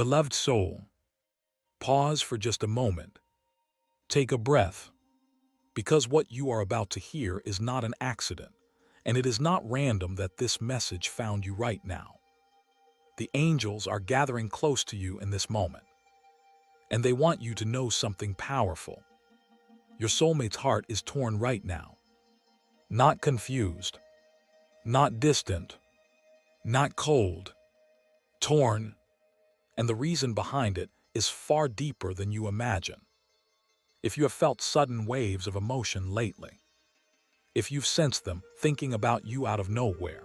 Beloved soul, pause for just a moment. Take a breath, because what you are about to hear is not an accident, and it is not random that this message found you right now. The angels are gathering close to you in this moment, and they want you to know something powerful. Your soulmate's heart is torn right now. Not confused, not distant, not cold, torn, and the reason behind it is far deeper than you imagine. If you have felt sudden waves of emotion lately, if you've sensed them thinking about you out of nowhere,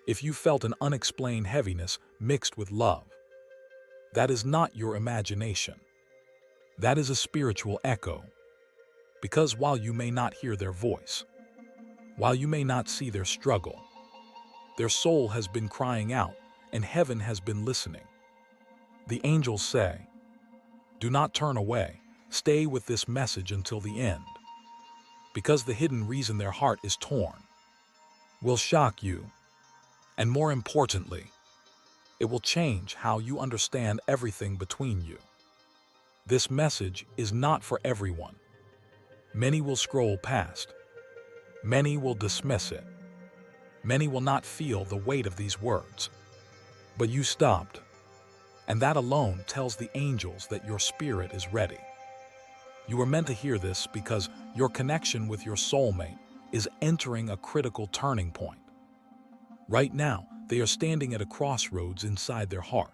if you felt an unexplained heaviness mixed with love, that is not your imagination. That is a spiritual echo. Because while you may not hear their voice, while you may not see their struggle, their soul has been crying out and heaven has been listening. The angels say, do not turn away, stay with this message until the end, because the hidden reason their heart is torn will shock you, and more importantly, it will change how you understand everything between you. This message is not for everyone. Many will scroll past. Many will dismiss it. Many will not feel the weight of these words. But you stopped, and that alone tells the angels that your spirit is ready. You were meant to hear this because your connection with your soulmate is entering a critical turning point. Right now, they are standing at a crossroads inside their heart.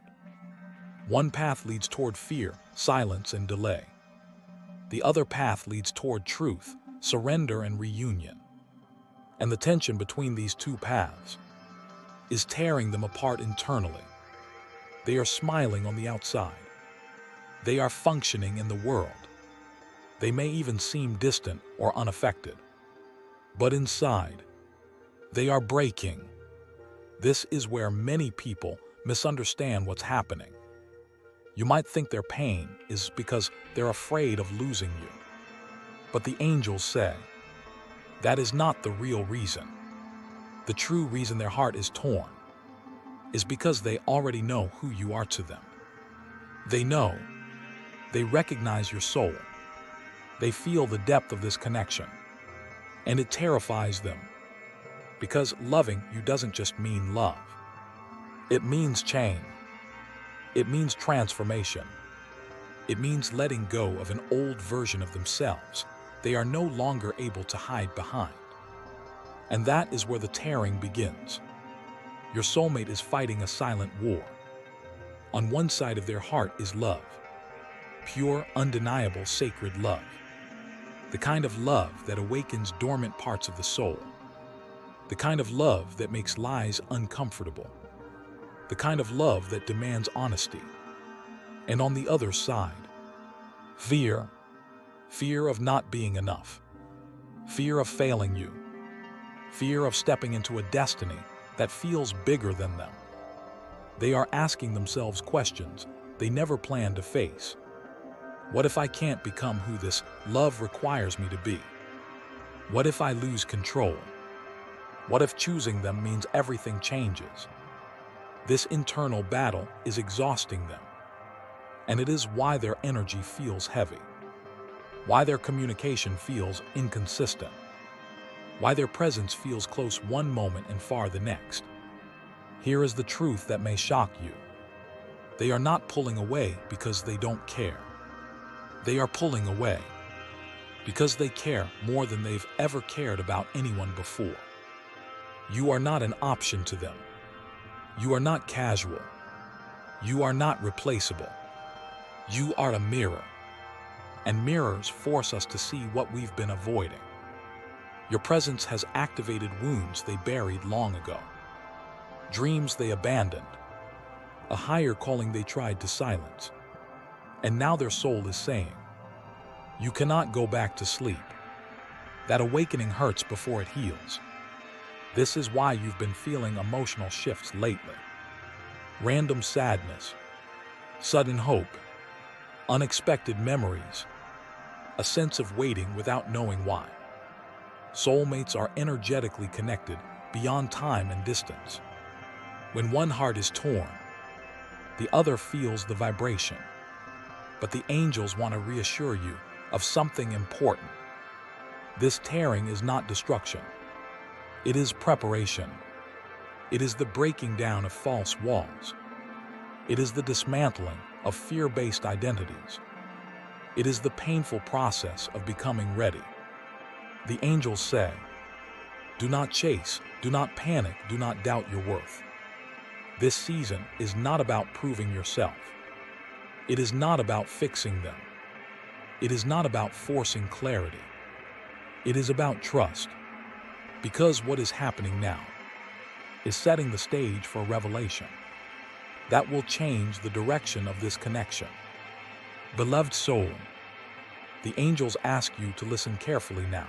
One path leads toward fear, silence, and delay. The other path leads toward truth, surrender, and reunion. And the tension between these two paths is tearing them apart internally. They are smiling on the outside. They are functioning in the world. They may even seem distant or unaffected. But inside, they are breaking. This is where many people misunderstand what's happening. You might think their pain is because they're afraid of losing you. But the angels say, that is not the real reason. The true reason their heart is torn is because they already know who you are to them. They know. They recognize your soul. They feel the depth of this connection. And it terrifies them. Because loving you doesn't just mean love. It means change. It means transformation. It means letting go of an old version of themselves they are no longer able to hide behind. And that is where the tearing begins. Your soulmate is fighting a silent war. On one side of their heart is love. Pure, undeniable, sacred love. The kind of love that awakens dormant parts of the soul. The kind of love that makes lies uncomfortable. The kind of love that demands honesty. And on the other side, fear. Fear of not being enough. Fear of failing you. Fear of stepping into a destiny that feels bigger than them. They are asking themselves questions they never planned to face. What if I can't become who this love requires me to be? What if I lose control? What if choosing them means everything changes? This internal battle is exhausting them. And it is why their energy feels heavy. Why their communication feels inconsistent. Why their presence feels close one moment and far the next. Here is the truth that may shock you. They are not pulling away because they don't care. They are pulling away because they care more than they've ever cared about anyone before. You are not an option to them. You are not casual. You are not replaceable. You are a mirror. And mirrors force us to see what we've been avoiding. Your presence has activated wounds they buried long ago. Dreams they abandoned. A higher calling they tried to silence. And now their soul is saying, you cannot go back to sleep. That awakening hurts before it heals. This is why you've been feeling emotional shifts lately. Random sadness, sudden hope, unexpected memories, a sense of waiting without knowing why. Soulmates are energetically connected beyond time and distance. When one heart is torn, The other feels the vibration. But the angels want to reassure you of something important. This tearing is not destruction. It is preparation. It is the breaking down of false walls. It is the dismantling of fear-based identities. It is the painful process of becoming ready. The angels say, do not chase, do not panic, do not doubt your worth. This season is not about proving yourself. It is not about fixing them. It is not about forcing clarity. It is about trust. Because what is happening now is setting the stage for revelation that will change the direction of this connection. Beloved soul, the angels ask you to listen carefully now,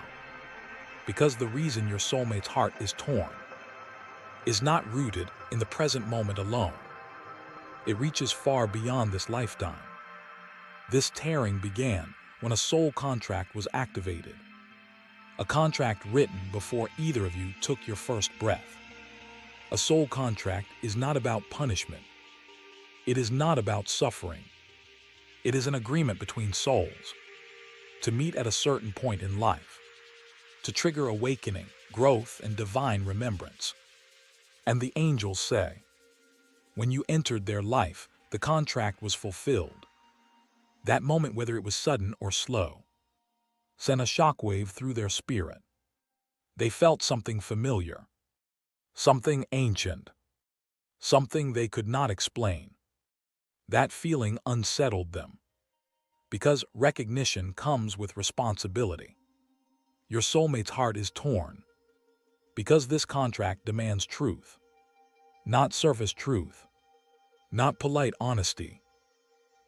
because the reason your soulmate's heart is torn is not rooted in the present moment alone. It reaches far beyond this lifetime. This tearing began when a soul contract was activated, a contract written before either of you took your first breath. A soul contract is not about punishment. It is not about suffering. It is an agreement between souls to meet at a certain point in life, to trigger awakening, growth, and divine remembrance. And the angels say, when you entered their life, the contract was fulfilled. That moment, whether it was sudden or slow, sent a shockwave through their spirit. They felt something familiar, something ancient, something they could not explain. That feeling unsettled them, because recognition comes with responsibility. Your soulmate's heart is torn because this contract demands truth, not surface truth, not polite honesty,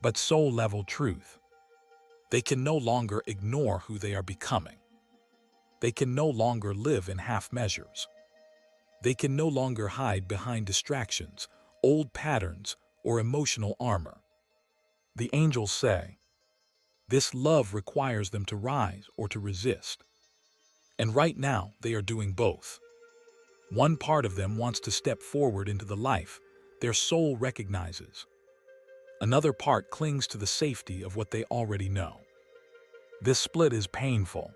but soul-level truth. They can no longer ignore who they are becoming. They can no longer live in half measures. They can no longer hide behind distractions, old patterns, or emotional armor. The angels say, this love requires them to rise or to resist. And right now, they are doing both. One part of them wants to step forward into the life their soul recognizes. Another part clings to the safety of what they already know. This split is painful,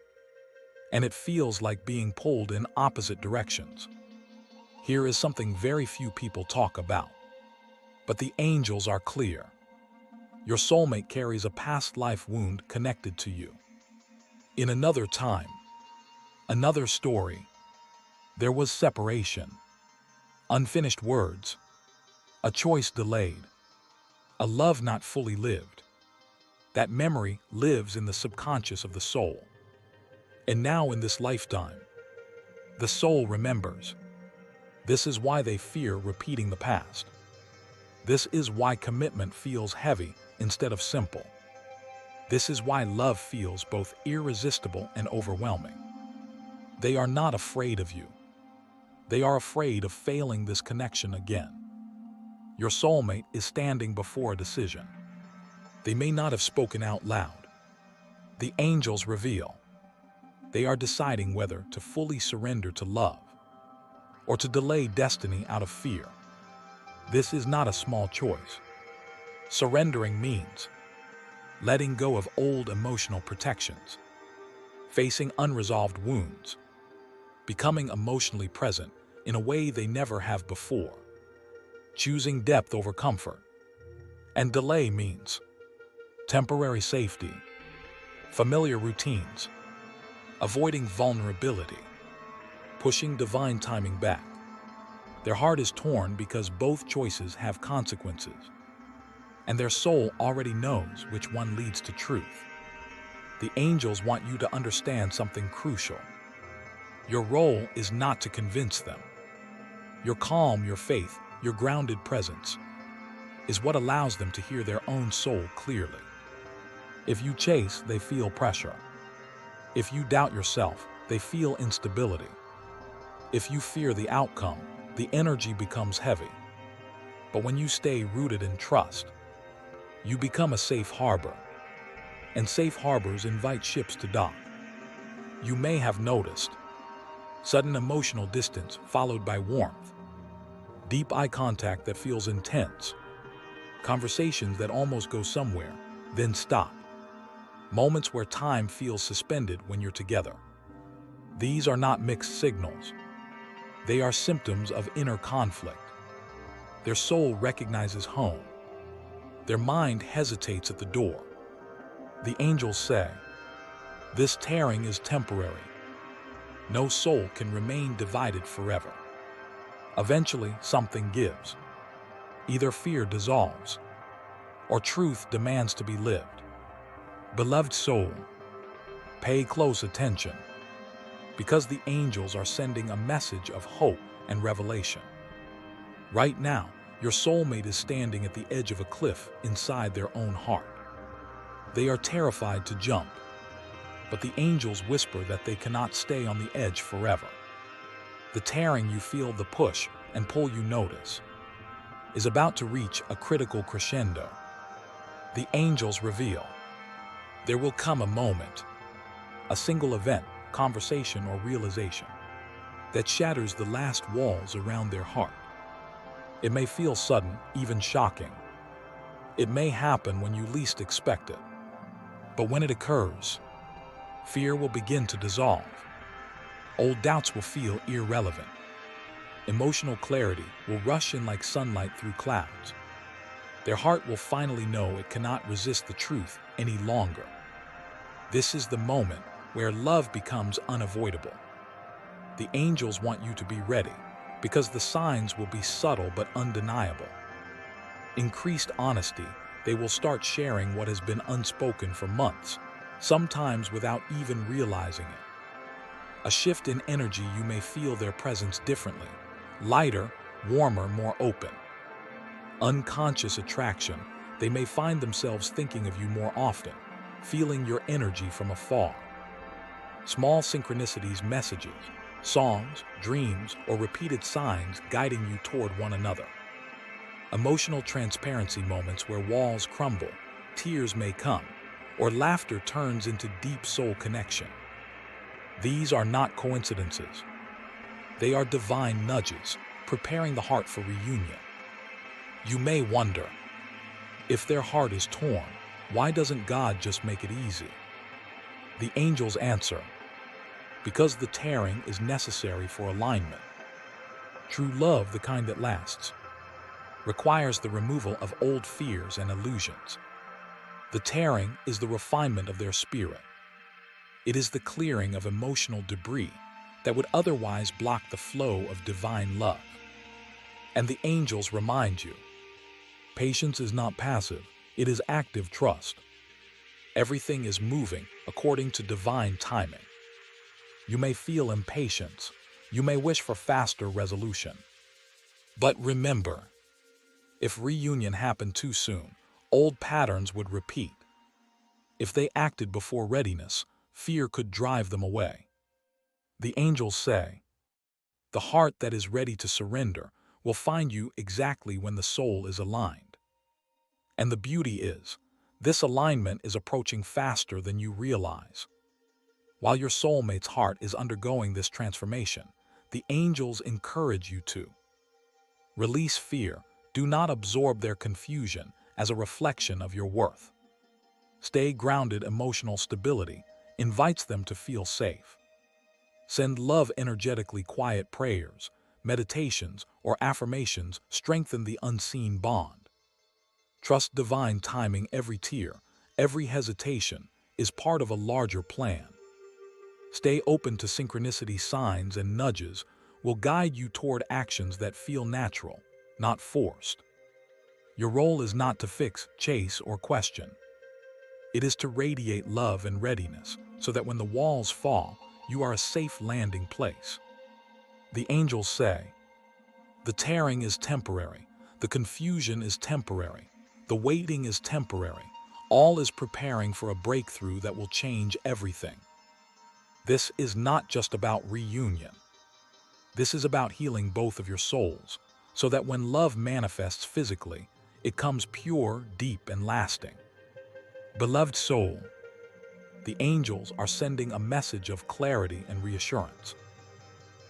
and it feels like being pulled in opposite directions. Here is something very few people talk about, but the angels are clear. Your soulmate carries a past life wound connected to you. In another time, another story, there was separation, unfinished words, a choice delayed, a love not fully lived. That memory lives in the subconscious of the soul. And now in this lifetime, the soul remembers. This is why they fear repeating the past. This is why commitment feels heavy instead of simple. This is why love feels both irresistible and overwhelming. They are not afraid of you. They are afraid of failing this connection again. Your soulmate is standing before a decision. They may not have spoken out loud. The angels reveal. They are deciding whether to fully surrender to love or to delay destiny out of fear. This is not a small choice. Surrendering means letting go of old emotional protections, facing unresolved wounds, becoming emotionally present in a way they never have before, choosing depth over comfort. And delay means temporary safety, familiar routines, avoiding vulnerability, pushing divine timing back. Their heart is torn because both choices have consequences, and their soul already knows which one leads to truth. The angels want you to understand something crucial. Your role is not to convince them. Your calm, your faith, your grounded presence is what allows them to hear their own soul clearly. If you chase, they feel pressure. If you doubt yourself, they feel instability. If you fear the outcome, the energy becomes heavy. But when you stay rooted in trust, you become a safe harbor. And safe harbors invite ships to dock. You may have noticed sudden emotional distance followed by warmth, deep eye contact that feels intense, conversations that almost go somewhere, then stop, moments where time feels suspended when you're together. These are not mixed signals. They are symptoms of inner conflict. Their soul recognizes home. Their mind hesitates at the door. The angels say, "This tearing is temporary. No soul can remain divided forever." Eventually, something gives. Either fear dissolves, or truth demands to be lived. Beloved soul, pay close attention, because the angels are sending a message of hope and revelation. Right now, your soulmate is standing at the edge of a cliff inside their own heart. They are terrified to jump, but the angels whisper that they cannot stay on the edge forever. The tearing you feel, the push and pull you notice, is about to reach a critical crescendo. The angels reveal, there will come a moment, a single event, conversation, or realization that shatters the last walls around their heart. It may feel sudden, even shocking. It may happen when you least expect it. But when it occurs, fear will begin to dissolve. Old doubts will feel irrelevant. Emotional clarity will rush in like sunlight through clouds. Their heart will finally know it cannot resist the truth any longer. This is the moment where love becomes unavoidable. The angels want you to be ready, because the signs will be subtle but undeniable. Increased honesty, they will start sharing what has been unspoken for months, sometimes without even realizing it. A shift in energy, you may feel their presence differently, lighter, warmer, more open. Unconscious attraction, they may find themselves thinking of you more often, feeling your energy from afar. Small synchronicities, messages, songs, dreams, or repeated signs guiding you toward one another. Emotional transparency, moments where walls crumble, tears may come, or laughter turns into deep soul connection. These are not coincidences. They are divine nudges, preparing the heart for reunion. You may wonder, if their heart is torn, why doesn't God just make it easy? The angels answer, because the tearing is necessary for alignment. True love, the kind that lasts, requires the removal of old fears and illusions. The tearing is the refinement of their spirit. It is the clearing of emotional debris that would otherwise block the flow of divine love. And the angels remind you, patience is not passive, it is active trust. Everything is moving according to divine timing. You may feel impatience. You may wish for faster resolution. But remember, if reunion happened too soon, old patterns would repeat. If they acted before readiness, fear could drive them away. The angels say, the heart that is ready to surrender will find you exactly when the soul is aligned. And the beauty is, this alignment is approaching faster than you realize. While your soulmate's heart is undergoing this transformation, the angels encourage you to release fear. Do not absorb their confusion as a reflection of your worth. Stay grounded. Emotional stability invites them to feel safe. Send love energetically. Quiet prayers, meditations, or affirmations strengthen the unseen bond. Trust divine timing. Every tear, every hesitation is part of a larger plan. Stay open to synchronicity. Signs and nudges will guide you toward actions that feel natural, not forced. Your role is not to fix, chase, or question. It is to radiate love and readiness so that when the walls fall, you are a safe landing place. The angels say, the tearing is temporary, the confusion is temporary, the waiting is temporary. All is preparing for a breakthrough that will change everything. This is not just about reunion. This is about healing both of your souls, so that when love manifests physically, it comes pure, deep, and lasting. Beloved soul, the angels are sending a message of clarity and reassurance.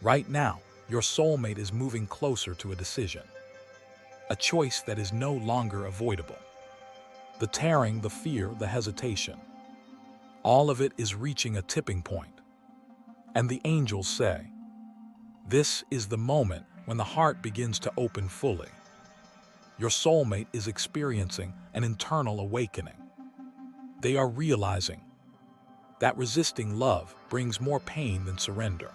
Right now, your soulmate is moving closer to a decision. a choice that is no longer avoidable. The tearing, the fear, the hesitation, all of it is reaching a tipping point. And the angels say, this is the moment when the heart begins to open fully. Your soulmate is experiencing an internal awakening. They are realizing that resisting love brings more pain than surrender.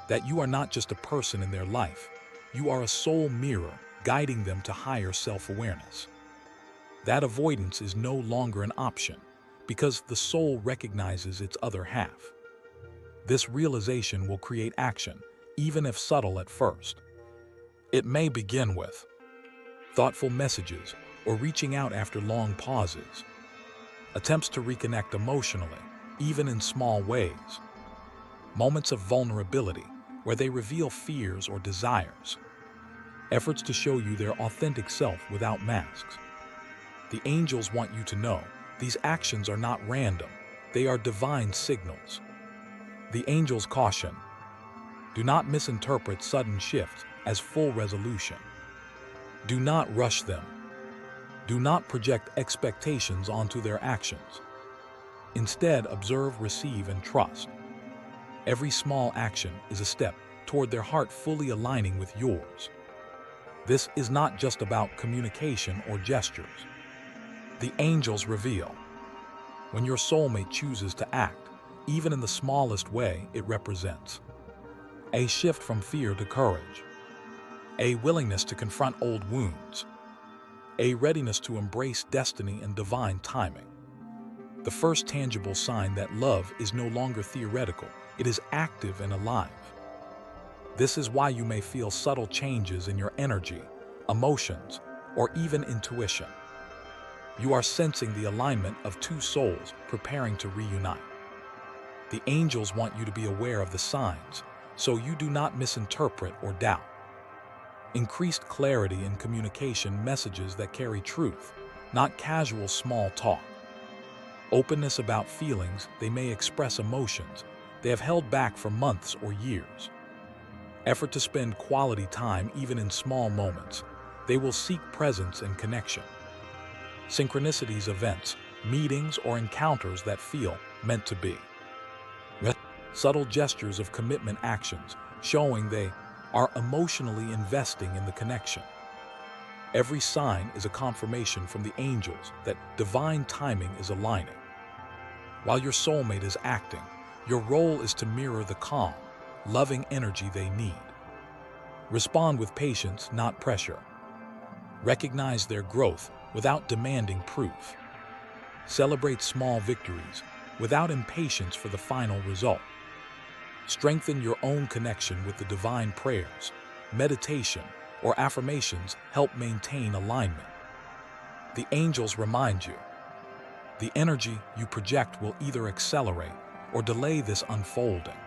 That you are not just a person in their life, you are a soul mirror guiding them to higher self-awareness. That avoidance is no longer an option because the soul recognizes its other half. This realization will create action, even if subtle at first. It may begin with thoughtful messages or reaching out after long pauses, attempts to reconnect emotionally, even in small ways, moments of vulnerability where they reveal fears or desires, efforts to show you their authentic self without masks. The angels want you to know these actions are not random, they are divine signals. The angels caution, do not misinterpret sudden shifts as full resolution. Do not rush them. Do not project expectations onto their actions. Instead, observe, receive, and trust. Every small action is a step toward their heart fully aligning with yours. This is not just about communication or gestures. The angels reveal, when your soulmate chooses to act, even in the smallest way, it represents a shift from fear to courage, a willingness to confront old wounds, a readiness to embrace destiny and divine timing. The first tangible sign that love is no longer theoretical, it is active and alive. This is why you may feel subtle changes in your energy, emotions, or even intuition. You are sensing the alignment of two souls preparing to reunite. The angels want you to be aware of the signs, so you do not misinterpret or doubt. Increased clarity in communication, messages that carry truth, not casual small talk. Openness about feelings, they may express emotions they have held back for months or years. Effort to spend quality time even in small moments, they will seek presence and connection. Synchronicities, events, meetings, or encounters that feel meant to be. Subtle gestures of commitment, actions, showing they are emotionally investing in the connection. Every sign is a confirmation from the angels that divine timing is aligning. While your soulmate is acting, your role is to mirror the calm, loving energy they need. Respond with patience, not pressure. Recognize their growth without demanding proof. Celebrate small victories without impatience for the final result. Strengthen your own connection with the divine. Prayers, meditation, or affirmations help maintain alignment. The angels remind you, the energy you project will either accelerate or delay this unfolding.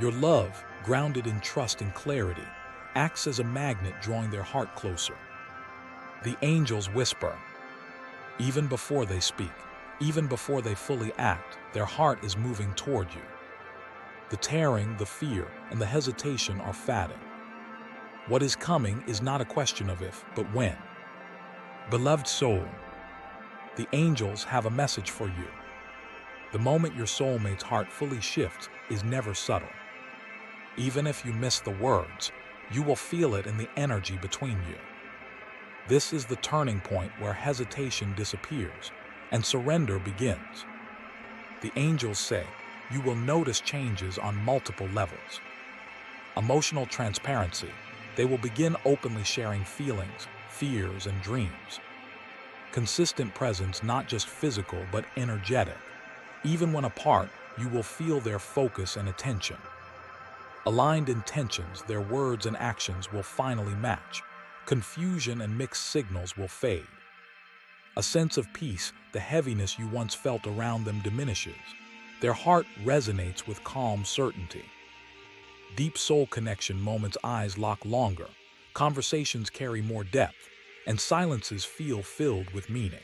Your love, grounded in trust and clarity, acts as a magnet drawing their heart closer. The angels whisper, even before they speak, even before they fully act, their heart is moving toward you. The tearing, the fear, and the hesitation are fading. What is coming is not a question of if, but when. Beloved soul, the angels have a message for you. The moment your soulmate's heart fully shifts is never subtle. Even if you miss the words, you will feel it in the energy between you. This is the turning point where hesitation disappears and surrender begins. The angels say, you will notice changes on multiple levels. Emotional transparency, they will begin openly sharing feelings, fears, and dreams. Consistent presence, not just physical but energetic. Even when apart, you will feel their focus and attention. Aligned intentions, their words and actions will finally match. Confusion and mixed signals will fade. A sense of peace, the heaviness you once felt around them diminishes. Their heart resonates with calm certainty. Deep soul connection moments, eyes lock longer, conversations carry more depth, and silences feel filled with meaning.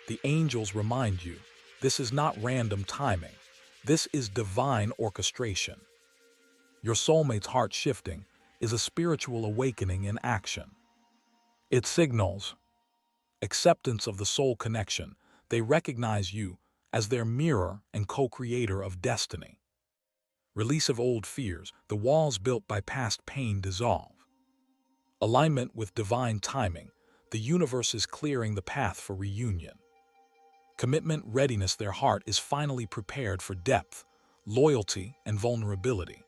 The angels remind you, this is not random timing. This is divine orchestration. Your soulmate's heart shifting is a spiritual awakening in action. It signals acceptance of the soul connection. They recognize you as their mirror and co-creator of destiny. Release of old fears. The walls built by past pain dissolve. Alignment with divine timing. The universe is clearing the path for reunion. Commitment, readiness. Their heart is finally prepared for depth, loyalty, and vulnerability.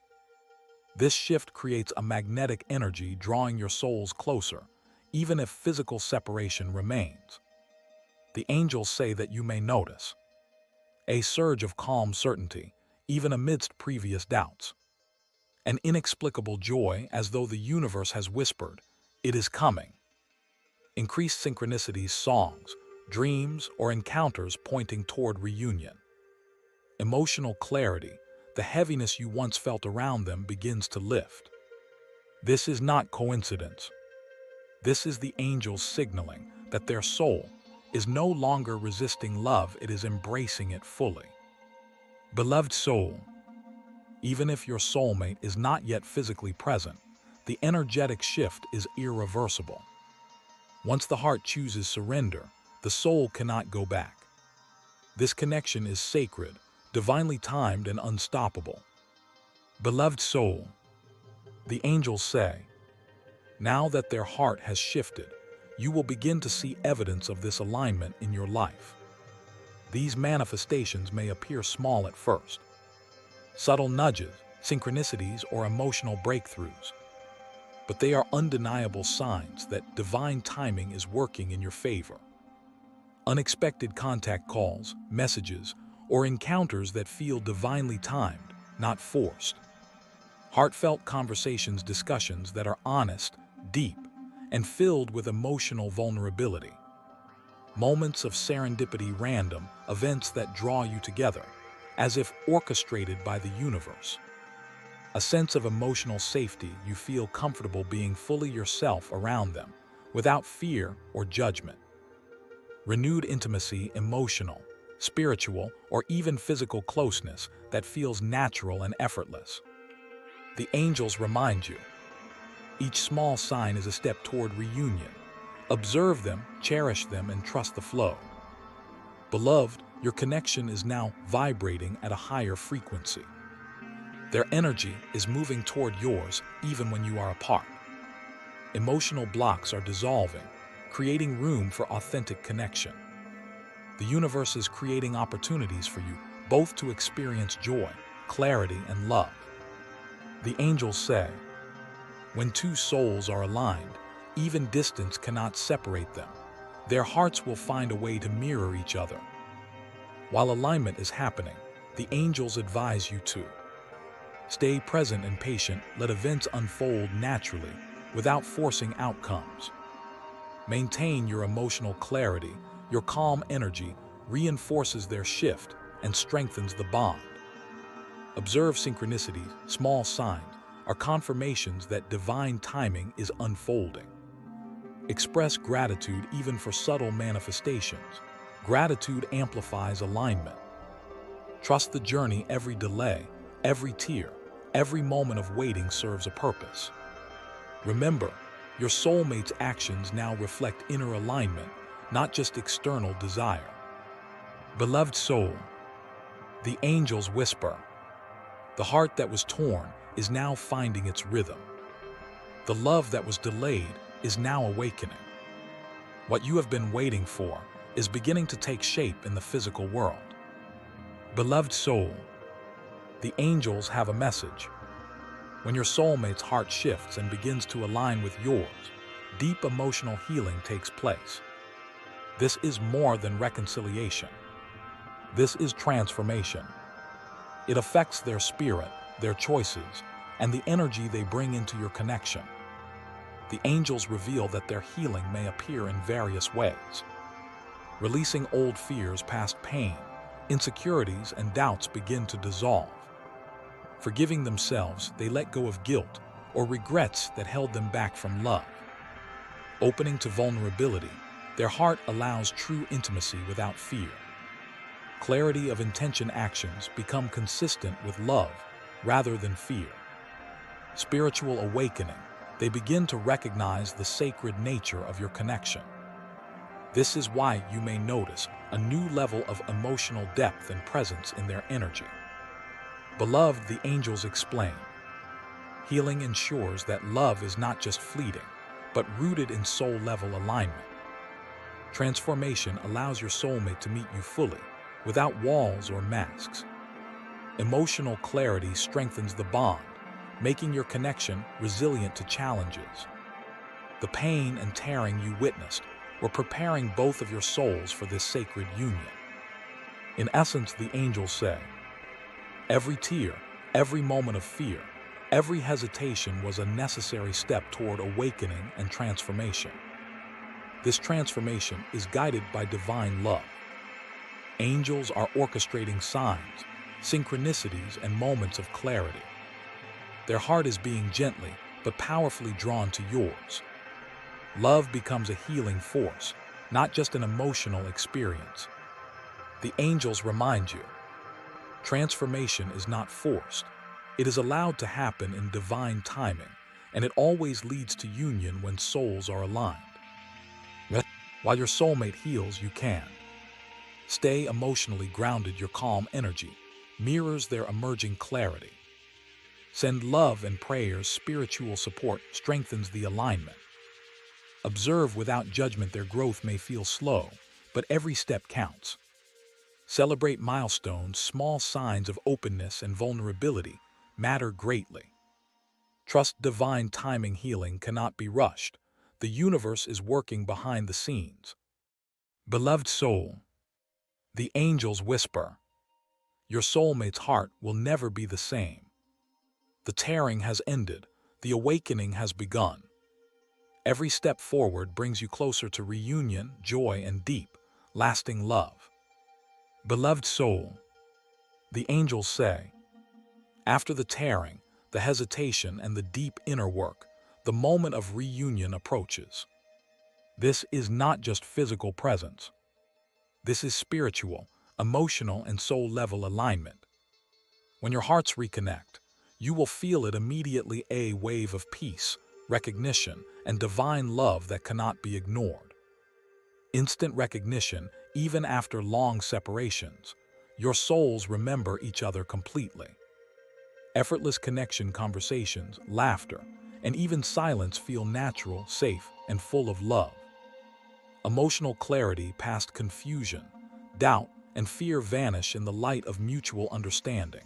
This shift creates a magnetic energy drawing your souls closer, even if physical separation remains. The angels say that you may notice a surge of calm certainty, even amidst previous doubts. An inexplicable joy, as though the universe has whispered, "It is coming." Increased synchronicities, songs, dreams, or encounters pointing toward reunion. Emotional clarity. The heaviness you once felt around them begins to lift. This is not coincidence. This is the angels signaling that their soul is no longer resisting love, it is embracing it fully. Beloved soul, even if your soulmate is not yet physically present, the energetic shift is irreversible. Once the heart chooses surrender, the soul cannot go back. This connection is sacred, divinely timed, and unstoppable. Beloved soul, the angels say, now that their heart has shifted, you will begin to see evidence of this alignment in your life. These manifestations may appear small at first. Subtle nudges, synchronicities, or emotional breakthroughs. But they are undeniable signs that divine timing is working in your favor. Unexpected contact calls, messages, or encounters that feel divinely timed, not forced. Heartfelt conversations, discussions that are honest, deep, and filled with emotional vulnerability. Moments of serendipity, random events that draw you together, as if orchestrated by the universe. A sense of emotional safety. You feel comfortable being fully yourself around them, without fear or judgment. Renewed intimacy, emotional, spiritual, or even physical closeness that feels natural and effortless. The angels remind you, each small sign is a step toward reunion. Observe them, cherish them, and trust the flow. Beloved, your connection is now vibrating at a higher frequency. Their energy is moving toward yours even when you are apart. Emotional blocks are dissolving, creating room for authentic connection. The universe is creating opportunities for you both to experience joy, clarity, and love. The angels say, when two souls are aligned, even distance cannot separate them. Their hearts will find a way to mirror each other. While alignment is happening, the angels advise you to stay present and patient. Let events unfold naturally, without forcing outcomes. Maintain your emotional clarity. Your calm energy reinforces their shift and strengthens the bond. Observe synchronicities, small signs, are confirmations that divine timing is unfolding. Express gratitude even for subtle manifestations. Gratitude amplifies alignment. Trust the journey. Every delay, every tear, every moment of waiting serves a purpose. Remember, your soulmate's actions now reflect inner alignment, not just external desire. Beloved soul, the angels whisper, the heart that was torn is now finding its rhythm. The love that was delayed is now awakening. What you have been waiting for is beginning to take shape in the physical world. Beloved soul, the angels have a message. When your soulmate's heart shifts and begins to align with yours, deep emotional healing takes place. This is more than reconciliation. This is transformation. It affects their spirit, their choices, and the energy they bring into your connection. The angels reveal that their healing may appear in various ways. Releasing old fears, past pain, insecurities, and doubts begin to dissolve. Forgiving themselves, they let go of guilt or regrets that held them back from love. Opening to vulnerability, their heart allows true intimacy without fear. Clarity of intention, actions become consistent with love rather than fear. Spiritual awakening, They begin to recognize the sacred nature of your connection. This is why you may notice a new level of emotional depth and presence in their energy. Beloved, the angels explain, healing ensures that love is not just fleeting, but rooted in soul-level alignment. Transformation allows your soulmate to meet you fully, without walls or masks. Emotional clarity strengthens the bond, making your connection resilient to challenges. The pain and tearing you witnessed were preparing both of your souls for this sacred union. In essence, the angels say, every tear, every moment of fear, every hesitation was a necessary step toward awakening and transformation. This transformation is guided by divine love. Angels are orchestrating signs, synchronicities, and moments of clarity. Their heart is being gently but powerfully drawn to yours. Love becomes a healing force, not just an emotional experience. The angels remind you, transformation is not forced. It is allowed to happen in divine timing, and it always leads to union when souls are aligned. While your soulmate heals, you can stay emotionally grounded. Your calm energy mirrors their emerging clarity. Send love and prayers. Spiritual support strengthens the alignment. Observe without judgment. Their growth may feel slow, but every step counts. Celebrate milestones. Small signs of openness and vulnerability matter greatly. Trust divine timing. Healing cannot be rushed. The universe is working behind the scenes. Beloved soul, the angels whisper, your soulmate's heart will never be the same. The tearing has ended. The awakening has begun. Every step forward brings you closer to reunion, joy, and deep, lasting love. Beloved soul, the angels say, after the tearing, the hesitation, and the deep inner work, the moment of reunion approaches. This is not just physical presence. This is spiritual, emotional, and soul-level alignment. When your hearts reconnect, you will feel it immediately, a wave of peace, recognition, and divine love that cannot be ignored. Instant recognition, even after long separations, your souls remember each other completely. Effortless connection, conversations, laughter, and even silence feel natural, safe, and full of love. Emotional clarity past confusion, doubt, and fear vanish in the light of mutual understanding.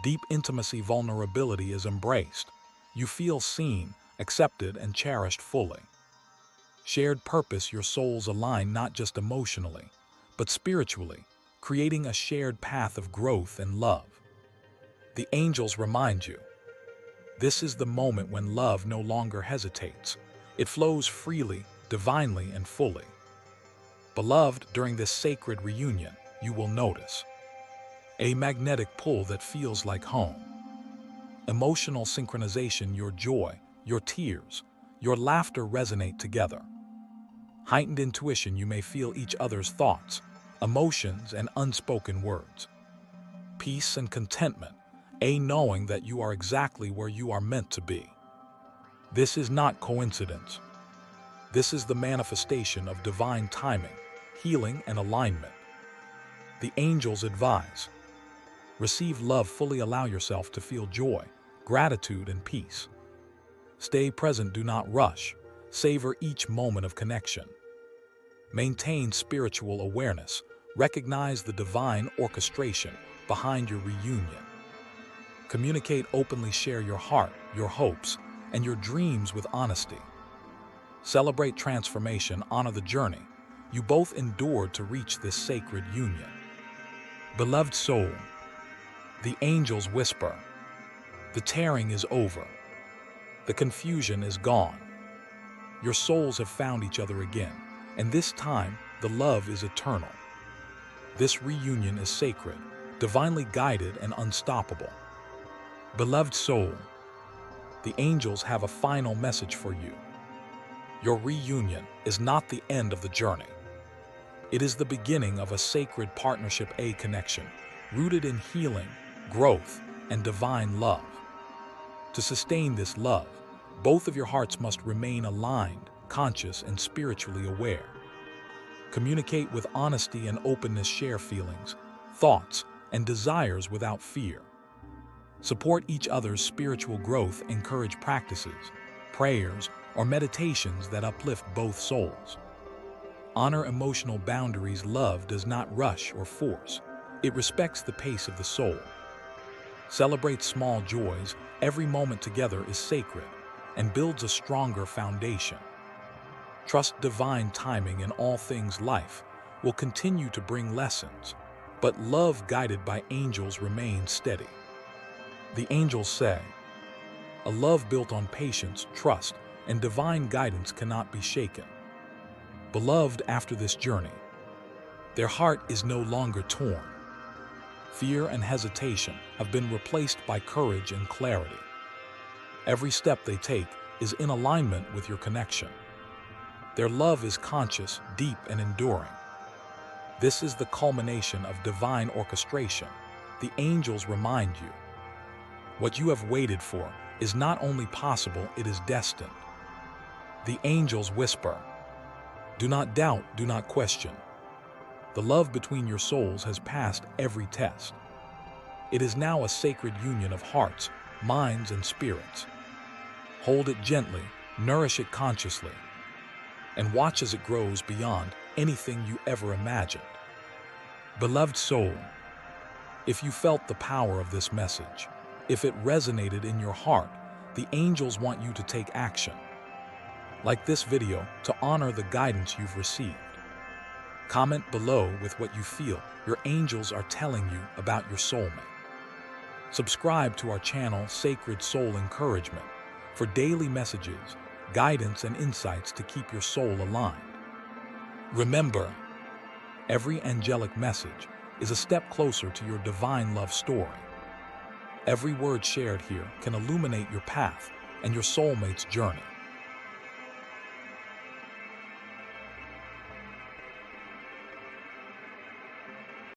Deep intimacy, vulnerability is embraced. You feel seen, accepted, and cherished fully. Shared purpose, your souls align not just emotionally, but spiritually, creating a shared path of growth and love. The angels remind you, this is the moment when love no longer hesitates. It flows freely, divinely, and fully. Beloved, during this sacred reunion, you will notice a magnetic pull that feels like home. Emotional synchronization, your joy, your tears, your laughter resonate together. Heightened intuition, you may feel each other's thoughts, emotions, and unspoken words. Peace and contentment, a knowing that you are exactly where you are meant to be. This is not coincidence. This is the manifestation of divine timing, healing, and alignment. The angels advise, receive love fully, allow yourself to feel joy, gratitude, and peace. Stay present, do not rush, savor each moment of connection. Maintain spiritual awareness, recognize the divine orchestration behind your reunion. Communicate openly, share your heart, your hopes, and your dreams with honesty. Celebrate transformation, honor the journey you both endured to reach this sacred union. Beloved soul, the angels whisper, the tearing is over. The confusion is gone. Your souls have found each other again, and this time, the love is eternal. This reunion is sacred, divinely guided, and unstoppable. Beloved soul, the angels have a final message for you. Your reunion is not the end of the journey. It is the beginning of a sacred partnership, a connection rooted in healing, growth, and divine love. To sustain this love, Both of your hearts must remain aligned, conscious, and spiritually aware. Communicate with honesty and openness, share feelings, thoughts, and desires without fear. Support each other's spiritual growth, encourage practices, prayers, or meditations that uplift both souls. Honor emotional boundaries. Love does not rush or force. It respects the pace of the soul. Celebrate small joys. Every moment together is sacred and builds a stronger foundation. Trust divine timing in all things. Life will continue to bring lessons, but love guided by angels remains steady. The angels say, "A love built on patience, trust, and divine guidance cannot be shaken." Beloved, after this journey, their heart is no longer torn. Fear and hesitation have been replaced by courage and clarity. Every step they take is in alignment with your connection. Their love is conscious, deep, and enduring. This is the culmination of divine orchestration. The angels remind you, what you have waited for is not only possible, it is destined. The angels whisper, "Do not doubt, do not question. The love between your souls has passed every test. It is now a sacred union of hearts, minds, and spirits. Hold it gently, nourish it consciously, and watch as it grows beyond anything you ever imagined." Beloved soul, if you felt the power of this message, if it resonated in your heart, the angels want you to take action. Like this video to honor the guidance you've received. Comment below with what you feel your angels are telling you about your soulmate. Subscribe to our channel, Sacred Soul Encouragement, for daily messages, guidance, and insights to keep your soul aligned. Remember, every angelic message is a step closer to your divine love story. Every word shared here can illuminate your path and your soulmate's journey.